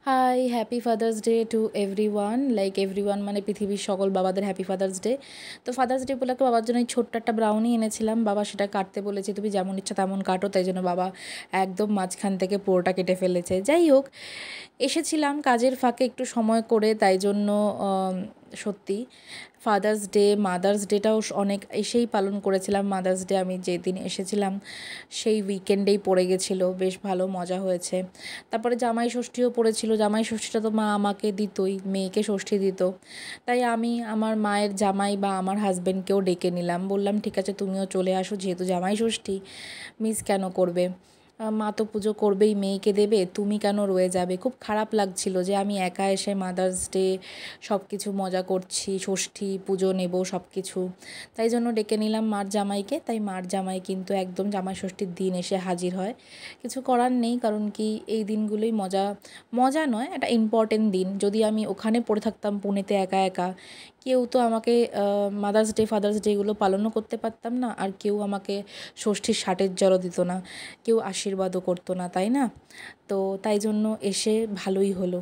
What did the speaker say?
High, happy father's day to everyone. Like everyone মানে পৃথিবীর সকল বাবাদের হ্যাপি ফাদার্স ডে। তো ফাদার্স ডে উপলক্ষে বাবার জন্য এই ছোট্ট একটা ব্রাউনি এনেছিলাম। বাবা সেটা কাটতে বলেছে, তুমি যেমন ইচ্ছা তেমন কাটো। তাই জন্য বাবা একদম মাঝখান থেকে পুরোটা কেটে ফেলেছে। যাই হোক, এসেছিলাম কাজের ফাঁকে একটু সময় করে, তাই জন্য সত্যি ফাদার্স ডে, মাদার্স ডেটাও অনেক এসেই পালন করেছিলাম। মাদার্স ডে আমি যেদিন এসেছিলাম সেই উইকেন্ডেই পড়ে গেছিলো, বেশ ভালো মজা হয়েছে। তারপরে জামাই ষষ্ঠীও পড়েছিল। জামাই ষষ্ঠীটা তো মা আমাকে দিতই, মেয়েকে ষষ্ঠী দিত। তাই আমি আমার মায়ের জামাই বা আমার হাজব্যান্ডকেও ডেকে নিলাম, বললাম ঠিক আছে তুমিও চলে আসো, যেহেতু জামাই ষষ্ঠী মিস কেন করবে, মা তো পুজো করবেই, মেয়েকে দেবে, তুমি কেন রয়ে যাবে। খুব খারাপ লাগছিল যে আমি একা এসে মাদার্স ডে সব কিছু মজা করছি, ষষ্ঠী পুজো নেব সব কিছু। তাই জন্য ডেকে নিলাম মার জামাইকে। তাই মার জামাই কিন্তু একদম জামাই ষষ্ঠীর দিন এসে হাজির হয়। কিছু করার নেই, কারণ কি এই দিনগুলোই মজা মজা নয়, একটা ইম্পর্টেন্ট দিন। যদি আমি ওখানে পড়ে থাকতাম পুনেতে একা একা, কেউ তো আমাকে মাদার্স ডে ফাদার্স ডে এগুলো পালনও করতে পারতাম না, আর কেউ আমাকে ষষ্ঠীর ষাটের জলও দিত না, কেউ আশীর্বাদও করতো না, তাই না? তো তাই জন্য এসে ভালোই হলো।